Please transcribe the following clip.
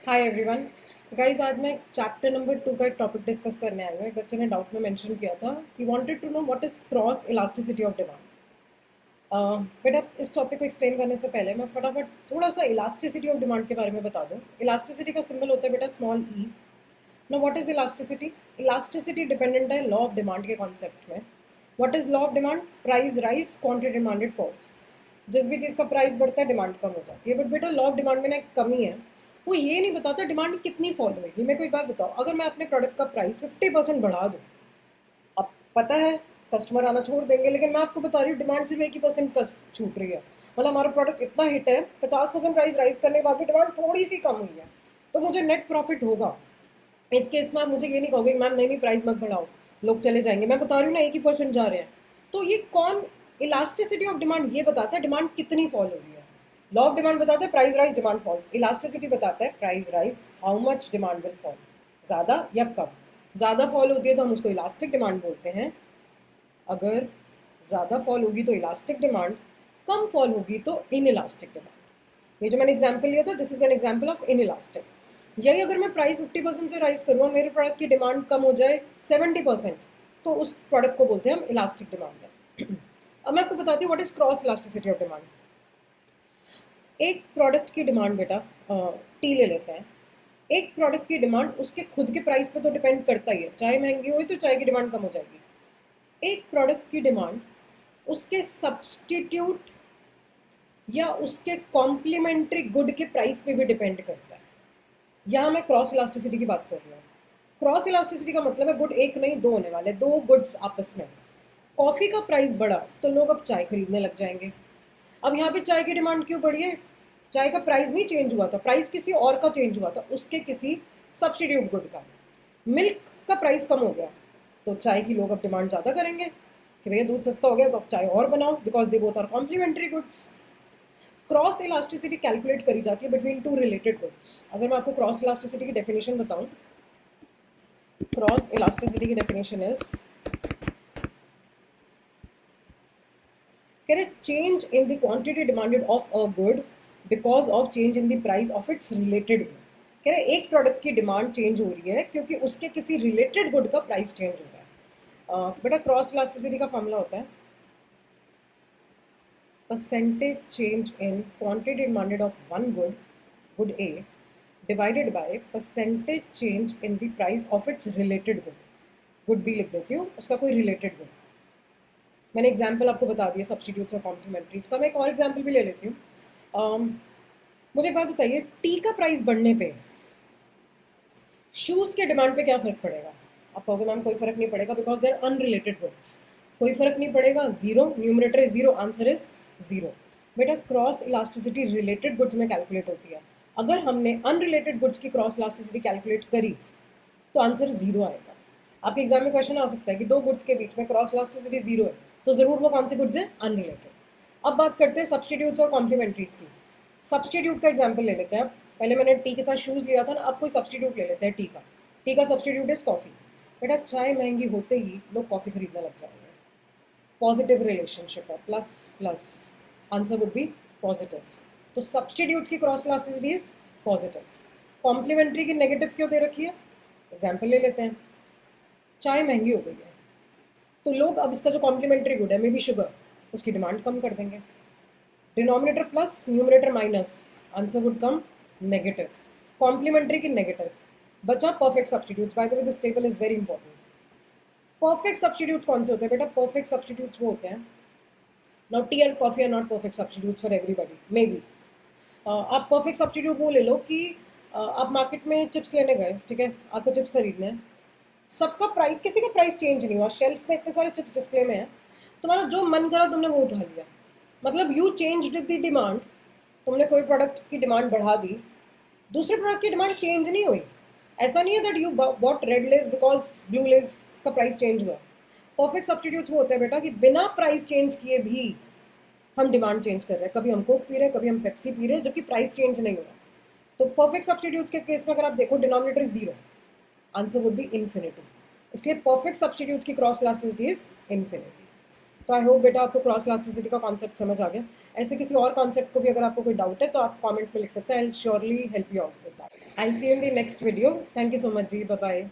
Hi everyone guys, आज मैं chapter number 2 का एक टॉपिक डिस्कस करने आई हूँ। एक बच्चे ने डाउट में मेंशन किया था, he wanted to know what is cross elasticity of demand. बेटा, इस टॉपिक को एक्सप्लेन करने से पहले मैं फटाफट थोड़ा सा इलास्टिसिटी ऑफ डिमांड के बारे में बता दूँ। इलास्टिसिटी का सिंबल होता है बेटा small E. Now what is elasticity? Elasticity dependent है लॉ ऑफ डिमांड के कॉन्सेप्ट में। What is law of demand? Price rise, quantity demanded falls. जिस भी चीज़ का प्राइस बढ़ता है डिमांड कम हो जाती है। बट बेटा, लॉ ऑफ डिमांड में ना एक कमी है, वो ये नहीं बताता डिमांड कितनी फॉल होगी। मेरे को एक बात बताओ, अगर मैं अपने प्रोडक्ट का प्राइस 50% बढ़ा दूँ, अब पता है कस्टमर आना छोड़ देंगे, लेकिन मैं आपको बता रही हूँ डिमांड सिर्फ 1% छूट रही है। मतलब हमारा प्रोडक्ट इतना हिट है, 50% प्राइस राइज करने के बाद भी डिमांड थोड़ी सी कम हुई है, तो मुझे नेट प्रॉफिट होगा। इस केस में आप मुझे ये नहीं कहोगे मैम नहीं नहीं प्राइस मत बढ़ाओ, लोग चले जाएंगे। मैं बता रही हूँ ना 1% जा रहे हैं। तो ये कौन? इलास्टिसिटी ऑफ डिमांड ये बताता है डिमांड कितनी फॉल हो रही है। लॉ ऑफ डिमांड बताता है price rise demand falls. Elasticity बताता है price rise how much demand will fall, ज़्यादा या कम। ज़्यादा फॉल होती है तो हम उसको इलास्टिक डिमांड बोलते हैं। अगर ज़्यादा फॉल होगी तो इलास्टिक डिमांड, कम फॉल होगी तो इन इलास्टिक डिमांड। ये जो मैंने एग्जाम्पल लिया था, this is an example of in elastic. यही अगर मैं प्राइस 50% से राइज करूँ और मेरे प्रोडक्ट की डिमांड कम हो जाए 70%, तो उस प्रोडक्ट को बोलते हैं हम इलास्टिक डिमांड है। अब मैं आपको बताती हूँ what is cross elasticity of demand. एक प्रोडक्ट की डिमांड बेटा, टी ले लेते हैं। एक प्रोडक्ट की डिमांड उसके खुद के प्राइस पे तो डिपेंड करता ही है, चाय महंगी हुई तो चाय की डिमांड कम हो जाएगी। एक प्रोडक्ट की डिमांड उसके सब्सटीट्यूट या उसके कॉम्प्लीमेंट्री गुड के प्राइस पे भी डिपेंड करता है। यहाँ मैं क्रॉस इलास्टिसिटी की बात कर रही हूँ। क्रॉस इलास्टिसिटी का मतलब है गुड एक नहीं दो होने वाले, दो गुड्स आपस में। कॉफ़ी का प्राइस बढ़ा तो लोग अब चाय खरीदने लग जाएंगे। अब यहाँ पे चाय की डिमांड क्यों बढ़ी है? चाय का प्राइस नहीं चेंज हुआ था, प्राइस किसी और का चेंज हुआ था, उसके किसी सब्सटीट्यूट गुड का। मिल्क का प्राइस कम हो गया तो चाय की लोग अब डिमांड ज़्यादा करेंगे कि भैया दूध सस्ता हो गया तो अब चाय और बनाओ, because they both are complementary goods. Cross elasticity calculate करी जाती है बिटवीन टू रिलेटेड गुड्स। अगर मैं आपको क्रॉस इलास्टिसिटी की डेफिनेशन बताऊं, क्रॉस इलास्टिसिटी की डेफिनेशन इज कह रहे change in the quantity demanded of a good because of change in the price of its related good. कह रहे एक प्रोडक्ट की डिमांड चेंज हो रही है क्योंकि उसके किसी रिलेटेड गुड का प्राइस चेंज हो रहा है। बेटा, क्रॉस इलास्टिसिटी का फॉर्मूला होता है percentage change in quantity demanded of one good, good A, divided by percentage change in the price of its related good, good B लिख देती हूँ, उसका कोई related good। मैंने एग्जाम्पल आपको बता दिया सब्सटीट्यूट्स और कॉम्प्लीमेंट्रीज का। मैं एक और एग्जाम्पल भी ले लेती हूँ। मुझे एक बात बताइए, टी का प्राइस बढ़ने पे शूज़ के डिमांड पे क्या फ़र्क पड़ेगा? आप कहोगे मैम कोई फ़र्क नहीं पड़ेगा बिकॉज देर अनरिलेटेड गुड्स। कोई फ़र्क नहीं पड़ेगा, zero, numerator is zero, answer is zero. बेटा, क्रॉस इलास्टिसिटी रिलेटेड गुड्स में कैलकुलेट होती है। अगर हमने अनरिलेटेड गुड्स की क्रॉस इलास्टिसिटी कैलकुलेट करी तो आंसर ज़ीरो आएगा। आपके एग्जाम में क्वेश्चन आ सकता है कि दो गुड्स के बीच में क्रॉस इलास्टिसिटी ज़ीरो है, तो ज़रूर वो कौन से गुड्स हैं? अनरिलेटेड। अब बात करते हैं सब्सटीट्यूट्स और कॉम्प्लीमेंट्रीज की। सब्सटीट्यूट का एग्जाम्पल ले लेते हैं। अब पहले मैंने टी के साथ शूज़ लिया था ना, अब कोई सब्सटीट्यूट ले लेते हैं टी का। टी का सब्सटीट्यूट इज कॉफ़ी। बेटा, चाय महंगी होते ही लोग कॉफ़ी खरीदने लग जाएंगे। पॉजिटिव रिलेशनशिप है, plus plus, answer would be positive. तो सब्सटीट्यूट्स की cross elasticity is positive. Complementary की नेगेटिव क्यों दे रखी है? एग्जाम्पल ले लेते हैं। चाय महंगी हो गई है तो लोग अब इसका जो कॉम्प्लीमेंट्री गुड है, मे बी शुगर, उसकी डिमांड कम कर देंगे। Denominator plus numerator minus, answer would come negative. Complementary की नेगेटिव बचा perfect substitutes. By the way this table is very important. Perfect substitutes कौन से होते हैं बेटा? परफेक्ट सब्सटीट्यूट्स वो होते हैं, now tea and coffee are not perfect substitutes for everybody, maybe. आप परफेक्ट सब्सटीट्यूट वो ले लो कि आप मार्केट में चिप्स लेने गए, ठीक है, आपको चिप्स खरीदने हैं, सबका प्राइस, किसी का प्राइस चेंज नहीं हुआ, शेल्फ में इतने सारे चिप्स डिस्प्ले में हैं, तुम्हारा जो मन करा तुमने वो उठा लिया। मतलब यू चेंज द डिमांड, तुमने कोई प्रोडक्ट की डिमांड बढ़ा दी, दूसरे प्रोडक्ट की डिमांड चेंज नहीं हुई। ऐसा नहीं है that you bought red less because blue less का प्राइस चेंज हुआ। परफेक्ट सब्सटीट्यूट्स वो होते हैं बेटा कि बिना प्राइस चेंज किए भी हम डिमांड चेंज कर रहे हैं। कभी हम कोक पी रहे हैं, कभी हम पेप्सी पी रहे हैं, जबकि प्राइस चेंज नहीं हो रहा। तो परफेक्ट सब्सटीट्यूट्स के केस में अगर आप देखो denominator is zero, answer would B infinity. इसलिए परफेक्ट सब्सटीट्यूट्स की क्रॉस इलास्टिसिटी इज इन्फिनिटी। तो आई होप बेटा आपको क्रॉस इलास्टिसिटी का कॉन्सेप्ट समझ आ गया। ऐसे किसी और कॉन्सेप्ट को भी अगर आपको कोई डाउट है तो आप कमेंट में लिख सकते हैं, I will surely help you out with that. I'll see you in the next video. Thank you so much, Ji. Bye bye.